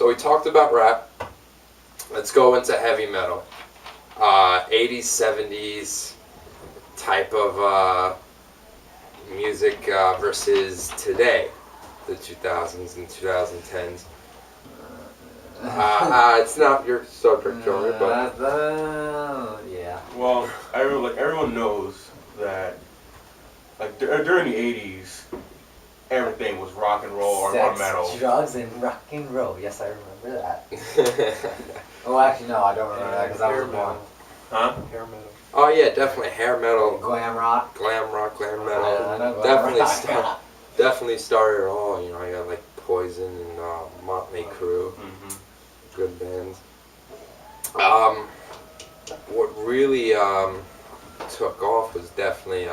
So we talked about rap. Let's go into heavy metal. 80s, 70s type of music versus today, the 2000s and 2010s. It's not your subject, Joey, but yeah. Well, everyone knows that during the 80s, everything was rock and roll or Sex, metal. drugs, and rock and roll. Yes, I remember that. Oh, actually, no, I don't remember that because I was born. Huh? Hair metal. Oh yeah, definitely hair metal, Glam rock. glam metal. I know glam rock. Definitely started it all. You know, I got like Poison and Motley Crue, Mm-hmm. good bands. What really took off was definitely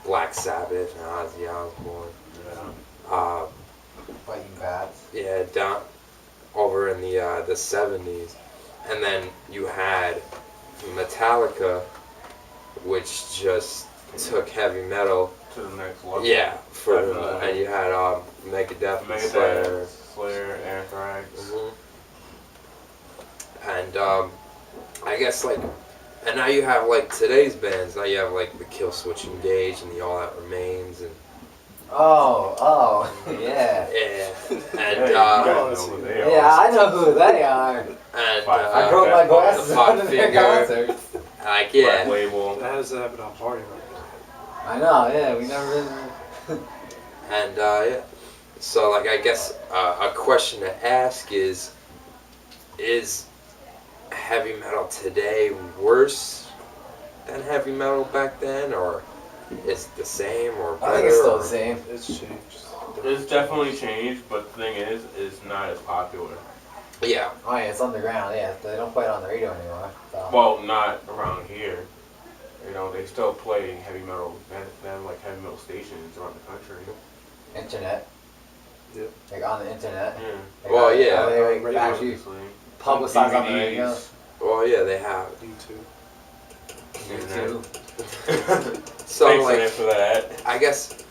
Black Sabbath and Ozzy Osbourne. Yeah. Fighting bats. Yeah, down over in the 70s, and then you had Metallica, which just took heavy metal. To the next level. Yeah, Definitely. and you had Megadeth, and Slayer. Slayer, Anthrax. And I guess like, and now you have like today's bands. Now you have like the Killswitch Engage and the All That Remains and Oh, yeah. yeah, and Yeah, you guys know who they are. Yeah, I know who they are. and I broke my glasses the Five under their Finger. concerts. Like Black yeah, Label. That has to happen on Party Rock. I know, yeah, we never really... and yeah. So like I guess a question to ask is heavy metal today worse than heavy metal back then, or is it the same or better? I think it's still or- the same. It's changed. It's definitely changed, but the thing is, it's not as popular. Yeah. Oh yeah, it's underground, yeah. They don't play it on the radio anymore. So. Well, not around here. You know, they still play heavy metal. They have like heavy metal stations around the country. Internet. Yep. Like on the internet. Yeah. They Well, got- yeah. They Radio. actually Obviously. publicize on the DVDs. radio. Well, yeah, they have. YouTube. YouTube. So Thanks like, for that. I guess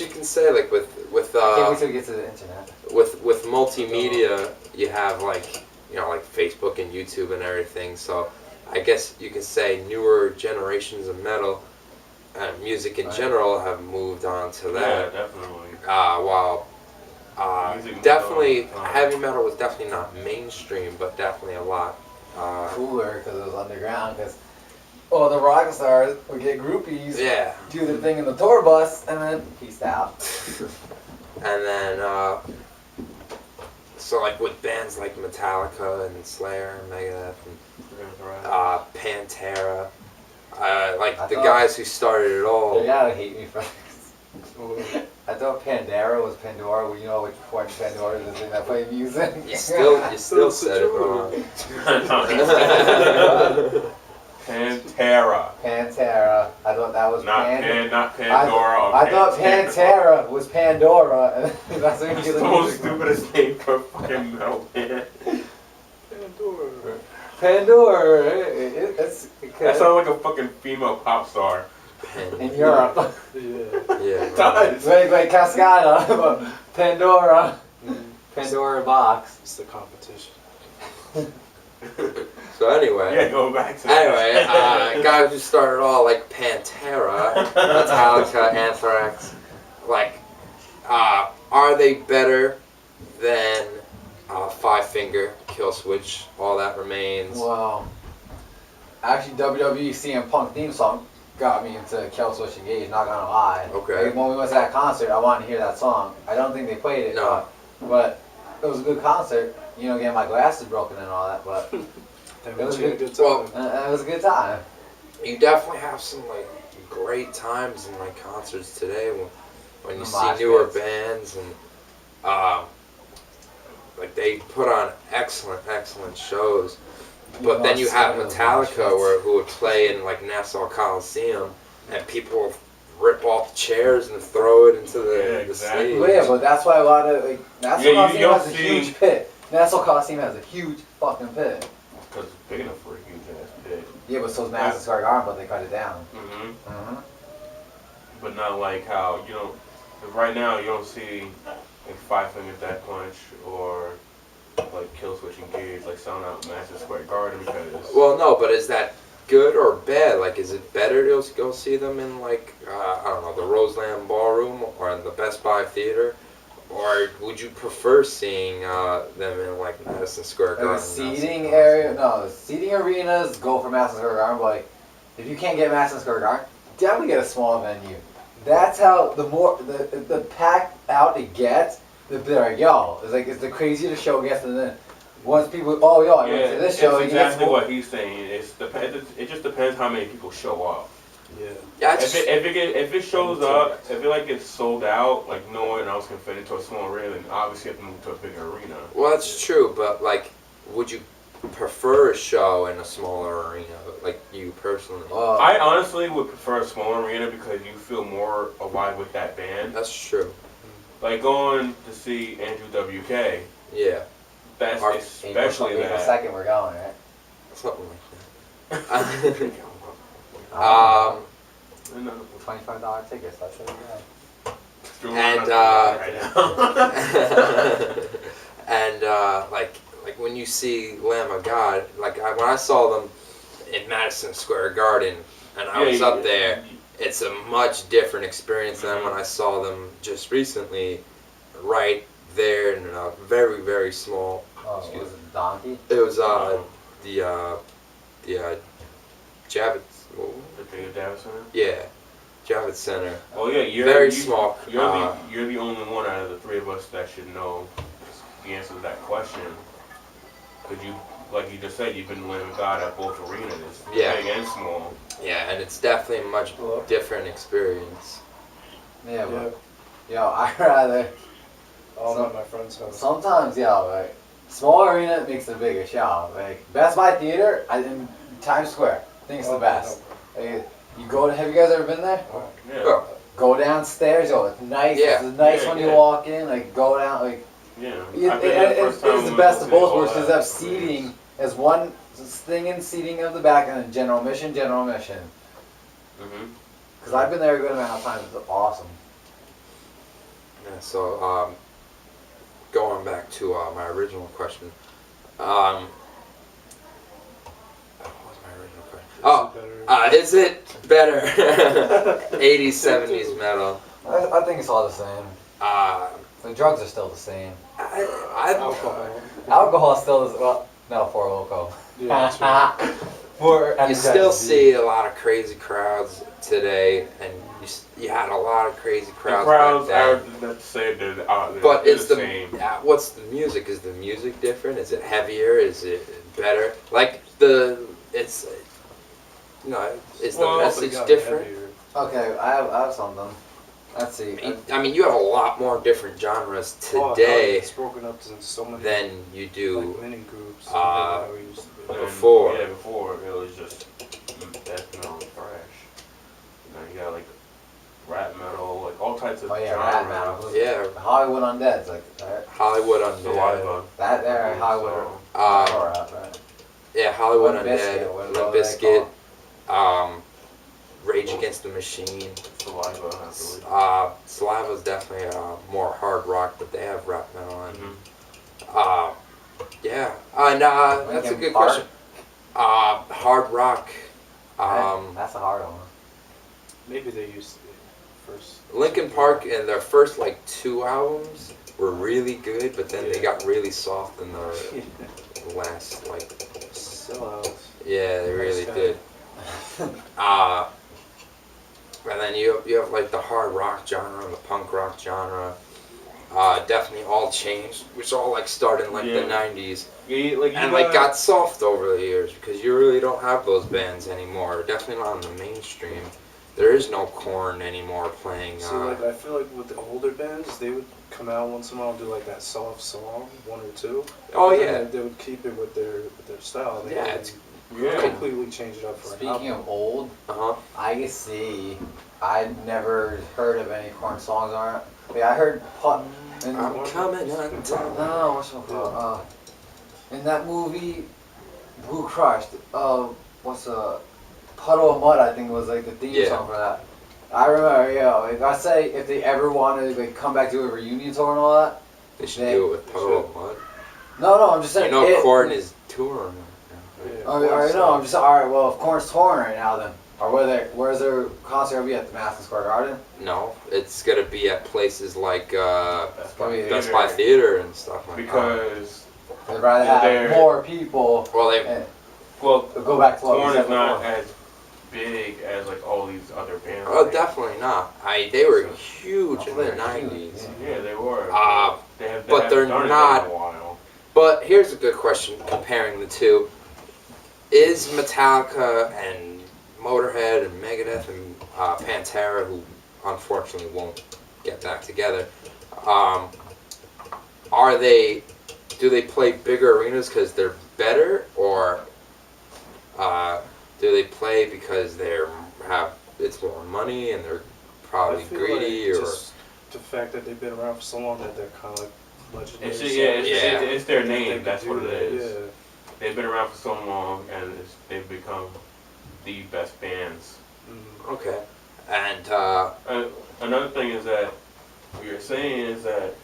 you can say like with I can't wait till we get to the internet. with multimedia, you have like like Facebook and YouTube and everything. So I guess you can say newer generations of metal and music in Right. general have moved on to Yeah, that. definitely. While Music moved definitely on. heavy metal was definitely not mainstream, but definitely a lot. Cooler because it was underground. Because the rock stars would get groupies, Yeah, do their thing in the tour bus, and then peace out. and then so like with bands like Metallica and Slayer and Megadeth and Pantera, like I the thought- guys who started it all. They gotta hate me for this. I thought Pandora was Pandora. Well, you know which one Pandora is the thing that play music. You still said it wrong. Pantera. Pantera. I thought that was Not Pandora. or I thought Pantera was Pandora. And that's what It's you the most stupidest name for a fucking metal band. Pandora. It's That sounds like a fucking female pop star. in Europe. Yeah. Yeah. It does. Like Cascada, but Pandora. Pandora box. It's the competition. So anyway. Yeah, go back to that. Anyway, guys who started all like Pantera, Metallica, Anthrax, like, are they better than Five Finger, Killswitch, All That Remains? Wow. Actually, WWE CM Punk theme song got me into Killswitch Engage, not gonna lie. Okay. Like, when we went to that concert, I wanted to hear that song. I don't think they played it, No. but it was a good concert. You know, getting my glasses broken and all that, but That It was was a good. good Well, time. it was a good time. You definitely have some like great times in like concerts today when you The see mosh newer pits. bands and like they put on excellent shows. But then you have Metallica who would play in like Nassau Coliseum and people rip off the chairs and throw it into the, Yeah, the exactly. stage. Well, yeah, but that's why a lot of like Nassau Yeah, you Coliseum don't has a see- huge pit. Nassau Coliseum has a huge fucking pit. Because it's big enough for a huge ass pit. Yeah, but so's Madison Square Garden, but they cut it down. Mm-hmm. Mm-hmm. But not like how, right now you don't see like Five Finger Death Punch or like Killswitch Engage like selling out Madison Square Garden because. Well, no, but is that good or bad? Like, is it better to go see them in like I don't know, the Roseland Ballroom or in the Best Buy Theater, or would you prefer seeing them in like Madison Square Garden? Like a seating area, no, the seating arenas go for Madison Square Garden. But like, if you can't get Madison Square Garden, definitely get a small venue. That's how the packed out it gets, the better. Yo, it's the crazier the show gets, and then once people, I went to this show. It's exactly what he's saying. It just depends how many people show up. Yeah. Yeah, If it shows up, if it like gets sold out, like no one else can fit into a small arena, then obviously you have to move to a bigger arena. well, that's true, but like, would you prefer a show in a smaller arena, like you personally? I honestly would prefer a small arena because you feel more alive with that band. That's true. Like going to see Andrew WK, Yeah, that's especially April that. 2nd we're going, right? something like that. um, $25 tickets. That's what we got. And, right now. and like when you see Lamb of God, like when I saw them in Madison Square Garden, and I was up there, it's a much different experience than when I saw them just recently, right there in a very, very small. Oh, was it Donkey? It was the Javits. The David Davis Center? Yeah, Javits Center. Oh yeah, Very small. You're the only one out of the three of us that should know the answer to that question. Because you, like you just said, you've been living God at both arenas, Yeah. big and small. Yeah, and it's definitely a much different experience. Yeah, but yo, I'd rather. All at my friend's house. Sometimes, like small arena makes the biggest show. Like Best Buy Theater, in Times Square, I think it's the best. Like, you go to, have you guys ever been there? Yeah. Oh, Go downstairs, it's nice. Yeah. It's nice Yeah, when yeah. you walk in. Like go down, like Yeah. it's the best of both worlds because they have seating as one thing in seating of the back and then general admission. Mm-hmm. Because I've been there a good amount of times. It's awesome. yeah, so going back to my original question. What was my original question? Oh, is it better? 80s, 70s metal. I think it's all the same. The drugs are still the same. Alcohol. Alcohol still is no, for Loco. Yeah, that's right. You still see a lot of crazy crowds today, and you had a lot of crazy The crowds. crowds back are, then. let's say, they're But they're it's the same. what's the music? Is the music different? Is it heavier? Is it better? Like is the message different? Okay, I have something. Let's see. I mean, you have a lot more different genres Oh, today it's broken up into so many than you do. like mini groups. uh, like how we used to be. And, Before. Yeah, before it was just death metal and thrash. Now you got like rap metal, like all types of Rap genres. metal. Yeah, Hollywood Undead's like that. Hollywood Undead. Saliva. That there, Hollywood. So, Right? Yeah, Hollywood Limp Undead, Bizkit, what Limp do they Bizkit, call Rage Against the Machine. Saliva, absolutely. Saliva's definitely more hard rock, but they have rap metal on. Mhm. Yeah, and that's a Linkin good Park? question. Hard rock. That's a hard one. Maybe they used to be first. Linkin Park and their first like 2 albums were really good, but then they got really soft in the last like. Sellouts. Yeah, they really Nice guy. did. And then you have like the hard rock genre and the punk rock genre. Definitely all changed, which all like started in like the 90s. Yeah, like you And like got soft over the years because you really don't have those bands anymore. Definitely not in the mainstream. There is no Korn anymore playing. So like I feel like with the older bands, they would come out once in a while and do like that soft song, one or two. Oh But yeah, then they would keep it with their style. They Yeah, wouldn't it's- Yeah. completely change it up for an Speaking album. of old, uh-huh. I can see. I'd never heard of any Korn songs on it. Like, I heard and I'm coming on top. no, what's it called? In that movie, Blue Crushed. What's Puddle of Mud? I think was like the theme Yeah. song for that. I remember, like I say, if they ever wanted to like come back to a reunion tour and all that, They should do it with Puddle of Mud. No, I'm just saying. You know, Korn is touring. Yeah, All right, no, I'm just all right. Well, if Korn's touring right now, then where's their concert gonna be at the Madison Square Garden? No, it's gonna be at places like Best Buy Best Buy Theater and stuff like that. Because They'd rather have They're- more people Well, they and well, go back to what we Korn said is not before. as big as like all these other bands. oh like- definitely not. They were huge in Oh, the they're huge, '90s. yeah. Yeah, they were. They have, but they're haven't done it not- in a while. But here's a good question comparing the two. Is Metallica and Motorhead and Megadeth and Pantera, who unfortunately won't get back together, do they play bigger arenas because they're better, or do they play because it's more money and they're probably I feel greedy, like or just the fact that they've been around for so long that they're kind of like legendary. It's it's their They name. could That's do what it that, is. Yeah. They've been around for so long, and they've become the best bands. Mm. okay, and Another thing is that what you're saying is that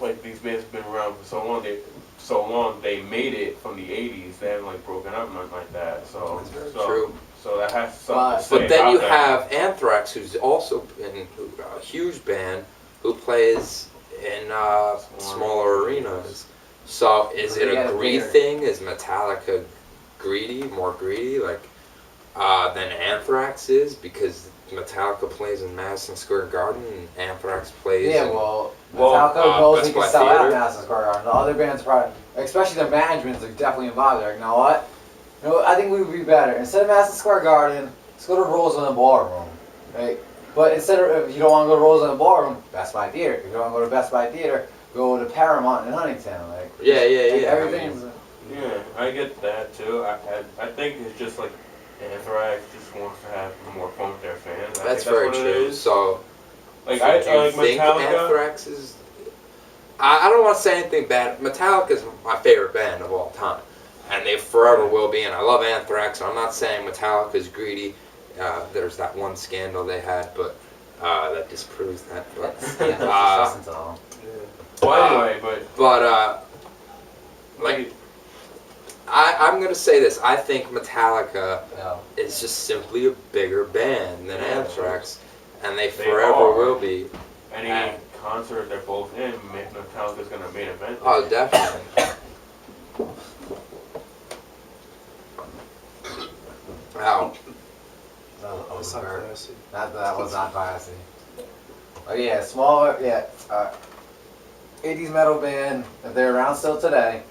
like these bands have been around for so long they made it from the '80s. They haven't like broken up nothing like that. So That's very so, true. So that has something to say But then about you that. have Anthrax, who's also been a huge band, who plays in smaller arenas. So is it Yeah, a greed bigger. thing? Is Metallica more greedy, like than Anthrax is? Because Metallica plays in Madison Square Garden and Anthrax plays Yeah, in... well, Well, Metallica knows Best they can Buy sell out Theater. Madison Square Garden. The other bands probably, especially their managements, are definitely involved. They're like, you know what? You know, I think we would be better. Instead of Madison Square Garden, let's go to Roseland Ballroom, right? But instead of, if you don't want to go to Roseland Ballroom, Best Buy Theater. If you don't want to go to Best Buy Theater, go to Paramount in Huntington. Like, Yeah. like I everything's. mean, Yeah, I get that too. I think it's just like Anthrax just wants to have more fun with their fans. I that's think very what it true. is. So, Like do I you like think Metallica. Anthrax is... I don't want to say anything bad. Metallica's my favorite band of all time. And they forever will be, and I love Anthrax. I'm not saying Metallica's greedy. There's that one scandal they had, but that disproves that. But, Listen to them. Yeah. Well, anyway, but like, I'm gonna say this. I think Metallica Yeah. is just simply a bigger band than Yeah. Anthrax, and they They forever are. will be. any concert they're both in, Metallica's gonna main event. Oh, definitely. Wow. That's not classy. That was not classy. Oh yeah, smaller, 80s metal band, if they're around still today,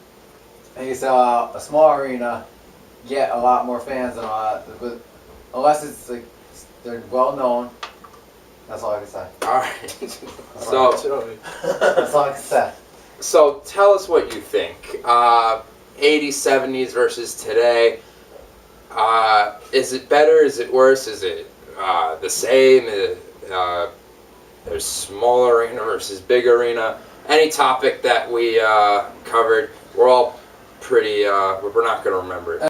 and you sell out a small arena, get a lot more fans than but unless it's like, they're well known, that's all I can say. All right. Joey. That's all I can say. So tell us what you think. 80s, 70s versus today. Is it better? Is it worse? Is it the same? There's small arena versus big arena. Any topic that we covered, we're all pretty. We're not going to remember it.